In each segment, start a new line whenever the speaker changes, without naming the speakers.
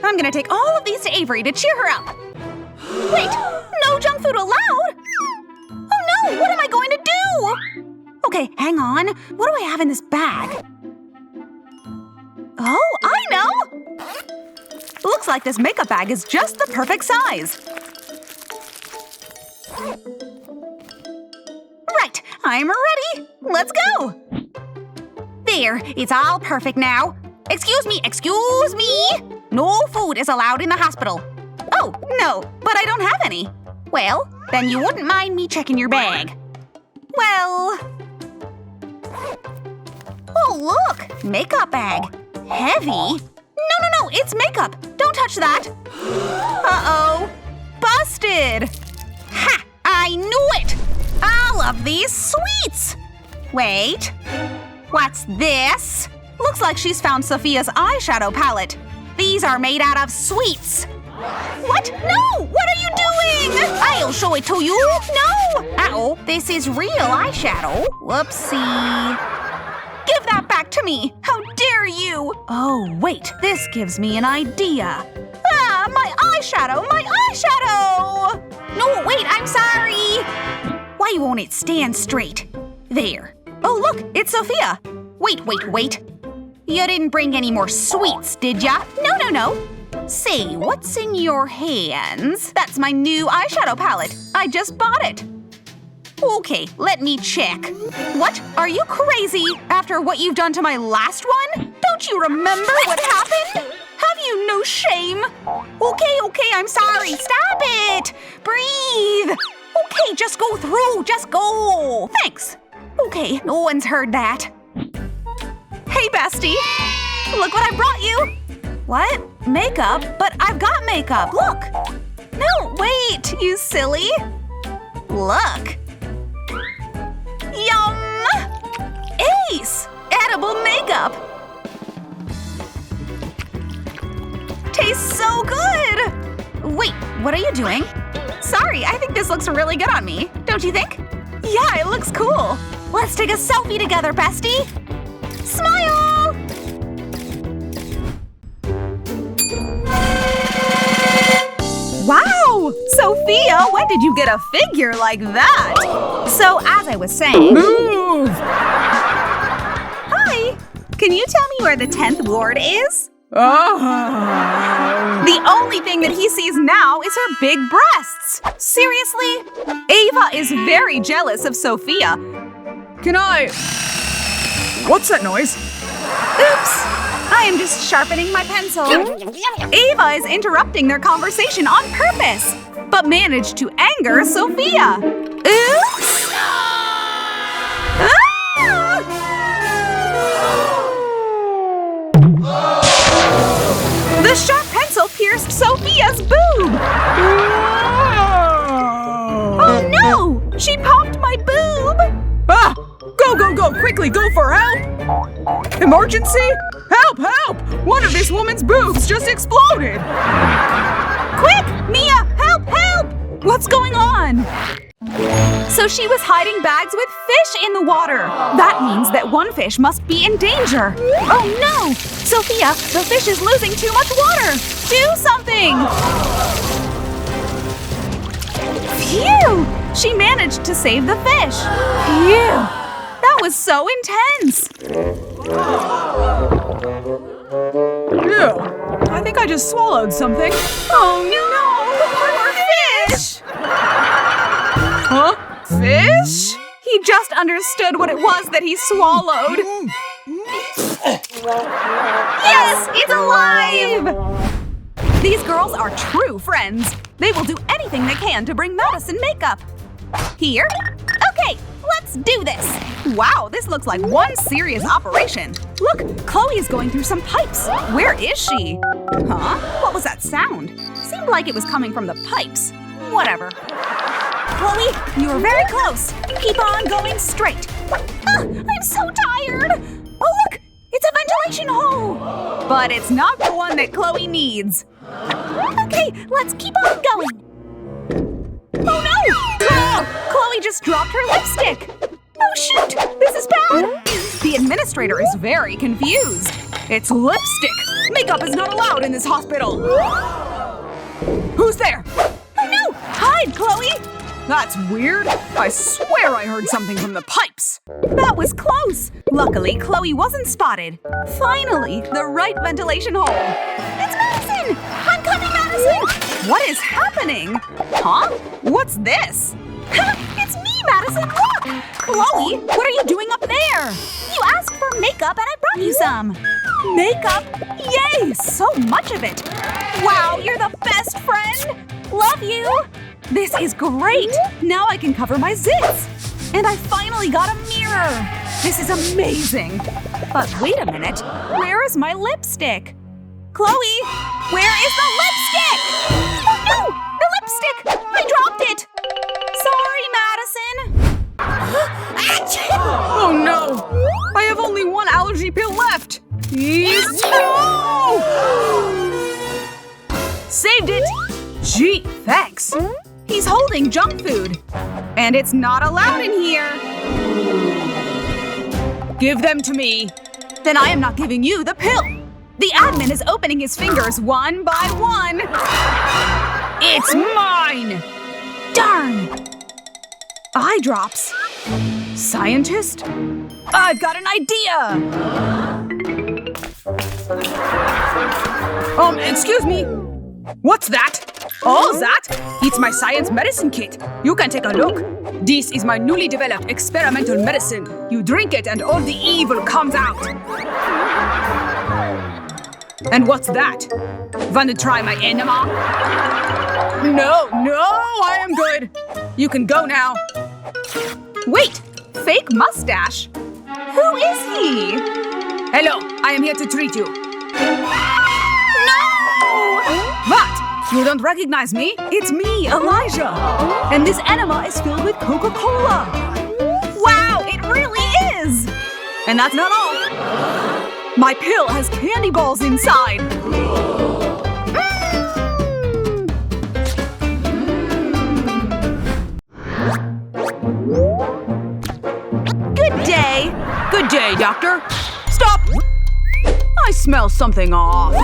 I'm gonna take all of these to Avery to cheer her up. Wait, no junk food allowed? Oh no, what am I going to do? Okay, hang on. What do I have in this bag? Oh, I know! Looks like this makeup bag is just the perfect size. Right, I'm ready. Let's go. There, it's all perfect now. Excuse me. No food is allowed in the hospital. Oh, no, but I don't have any. Well, then you wouldn't mind me checking your bag. Well… Oh, look! Makeup bag. Heavy? No, it's makeup. Don't touch that. Uh-oh. Busted. Ha! I knew it! All of these sweets! Wait. What's this? Looks like she's found Sophia's eyeshadow palette. These are made out of sweets. What? No! What are you doing? I'll show it to you. No! Uh-oh, this is real eyeshadow. Whoopsie. Give that back to me. How dare you? Oh, wait, this gives me an idea. Ah, my eyeshadow! No, wait, I'm sorry. Why won't it stand straight? There. Oh, look, it's Sophia. Wait. You didn't bring any more sweets, did ya? No. Say, what's in your hands? That's my new eyeshadow palette. I just bought it. Okay, let me check. What? Are you crazy? After what you've done to my last one? Don't you remember what happened? Have you no shame? Okay, I'm sorry. Stop it! Breathe! Okay, just go through. Just go. Thanks. Okay, no one's heard that. Hey, bestie. Look what I brought you. What? Makeup? But I've got makeup. Look. No, wait, you silly. Look. Yum! Ace! Edible makeup! Tastes so good! Wait, what are you doing? Sorry, I think this looks really good on me. Don't you think? Yeah, it looks cool. Let's take a selfie together, bestie! Smile! Wow! Sophia, when did you get a figure like that? So, as I was saying…
Move!
Hi! Can you tell me where the 10th ward is?
Oh.
The only thing that he sees now is her big breasts. Seriously? Ava is very jealous of Sophia.
Can I… What's that noise?
Oops! I am just sharpening my pencil. Ava is interrupting their conversation on purpose, but managed to anger Sophia. Oops! Ah! The sharp pencil pierced Sophia's boob. Oh no! She popped my boob!
Ah! Go! Quickly, go for help! Emergency? Help! One of this woman's boobs just exploded!
Quick! Mia, help! What's going on? So she was hiding bags with fish in the water. That means that one fish must be in danger. Oh no! Sophia, the fish is losing too much water! Do something! Phew! She managed to save the fish. Phew! That was so intense.
Ew, I think I just swallowed something.
Oh no! Poor fish!
Huh? Fish?
He just understood what it was that he swallowed. Yes, it's alive! These girls are true friends. They will do anything they can to bring Madison makeup. Here? Okay, let's do this. Wow, this looks like one serious operation. Look, Chloe is going through some pipes. Where is she? Huh? What was that sound? Seemed like it was coming from the pipes. Whatever. Chloe, you are very close. Keep on going straight. I'm so tired. Oh, look, it's a ventilation hole. But it's not the one that Chloe needs. Okay, let's keep on going. Oh no! Chloe just dropped her lipstick. Oh shoot! This is bad! The administrator is very confused. It's lipstick!
Makeup is not allowed in this hospital! Who's there?
Oh no! Hide, Chloe!
That's weird. I swear I heard something from the pipes.
That was close! Luckily, Chloe wasn't spotted. Finally, the right ventilation hole. It's Madison! I'm coming, Madison! What is happening? Huh? What's this? It's me, Madison! Look! Chloe, what are you doing up there? You asked for makeup and I brought you some. Makeup? Yay! So much of it! Wow, you're the best friend! Love you! This is great! Now I can cover my zits! And I finally got a mirror! This is amazing! But wait a minute, where is my lipstick? Chloe, where is the lipstick? Oh no! The lipstick! I dropped it! Sorry, Madison!
Oh no! I have only one allergy pill left! No! Saved it! Gee, thanks! He's holding junk food. And it's not allowed in here. Give them to me. Then I am not giving you the pill. The admin is opening his fingers one by one. It's mine! Darn! Eye drops. Scientist? I've got an idea! Excuse me. What's that? Oh, that? It's my science medicine kit. You can take a look. This is my newly developed experimental medicine. You drink it and all the evil comes out. And what's that? Want to try my enema? No, I am good. You can go now. Wait, fake mustache. Who is he? Hello, I am here to treat you. What? You don't recognize me? It's me, Elijah. And this enema is filled with Coca-Cola.
Wow, it really is!
And that's not all. My pill has candy balls inside.
Good day.
Good day, doctor. Stop! I smell something off.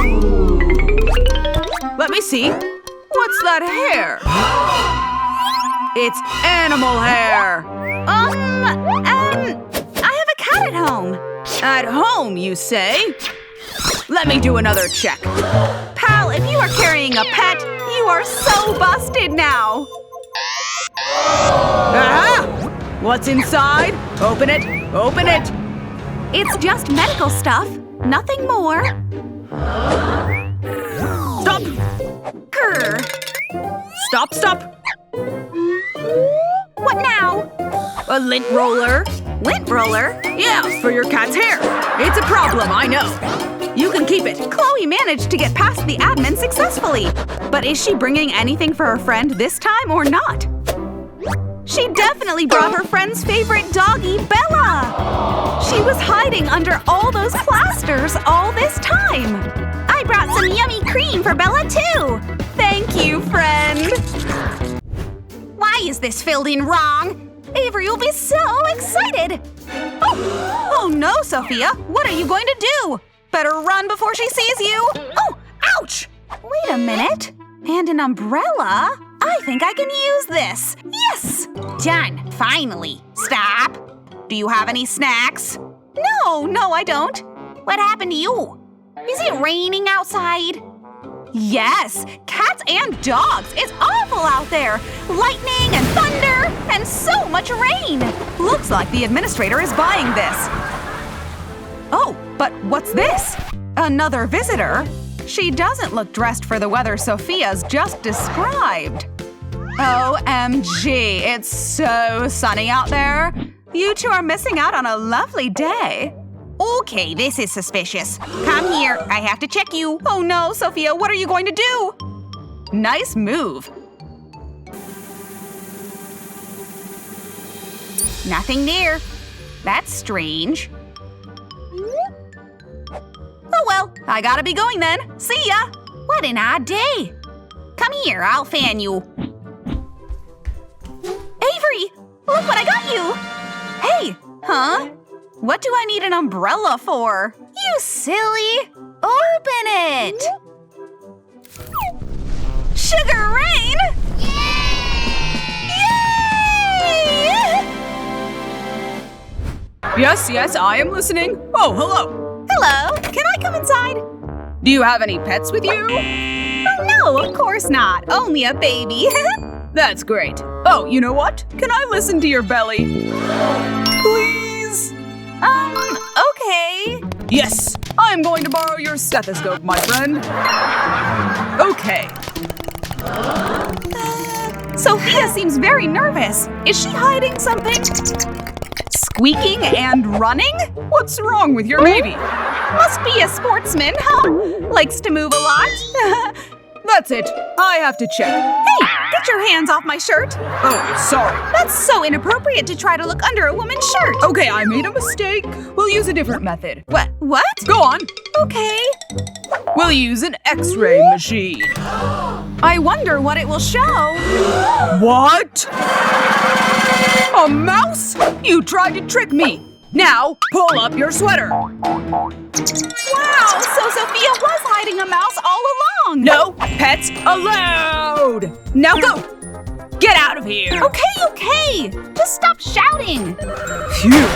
Let me see. What's that hair? It's animal hair.
I have a cat at home.
At home, you say? Let me do another check.
Pal, if you are carrying a pet, you are so busted now.
Aha! What's inside? Open it. Open it.
It's just medical stuff. Nothing more.
Stop!
Grr.
Stop!
What now?
A lint roller.
Lint roller?
Yeah, for your cat's hair. It's a problem, I know. You can keep it.
Chloe managed to get past the admin successfully. But is she bringing anything for her friend this time or not? She definitely brought her friend's favorite doggy, Bella! She was hiding under all those plasters all this time! I brought some yummy cream for Bella, too! Thank you, friend! Why is this filled in wrong? Avery will be so excited! Oh no, Sophia! What are you going to do? Better run before she sees you! Oh, ouch! Wait a minute. And an umbrella? I think I can use this. Yes! Done. Finally. Stop. Do you have any snacks? No, I don't. What happened to you? Is it raining outside? Yes, cats and dogs. It's awful out there. Lightning and thunder and so much rain. Looks like the administrator is buying this. Oh, but what's this? Another visitor? She doesn't look dressed for the weather Sophia's just described. OMG, it's so sunny out there. You two are missing out on a lovely day. Okay, this is suspicious. Come here, I have to check you. Oh no, Sophia, what are you going to do? Nice move. Nothing there. That's strange. Oh well, I gotta be going then. See ya! What an odd day. Come here, I'll fan you. Avery, look what I got you! Hey, huh? What do I need an umbrella for? You silly! Open it! Sugar rain! Yay!
Yes, I am listening. Oh, hello.
Hello, can I come inside?
Do you have any pets with you?
Oh, no, of course not. Only a baby.
That's great. Oh, you know what? Can I listen to your belly? Please?
Okay.
Yes, I am going to borrow your stethoscope, my friend. Okay.
Sophia seems very nervous. Is she hiding something? Squeaking and running?
What's wrong with your baby?
Must be a sportsman, huh? Likes to move a lot.
That's it. I have to check.
Hey, get your hands off my shirt.
Oh, sorry.
That's so inappropriate to try to look under a woman's shirt.
Okay, I made a mistake. We'll use a different method.
What?
Go on.
Okay.
We'll use an X-ray machine.
I wonder what it will show.
What? A mouse? You tried to trick me. Now, pull up your sweater.
Wow, so Sophia was hiding a mouse all along.
No pets allowed. Now go. Get out of here.
Okay. Just stop shouting.
Phew.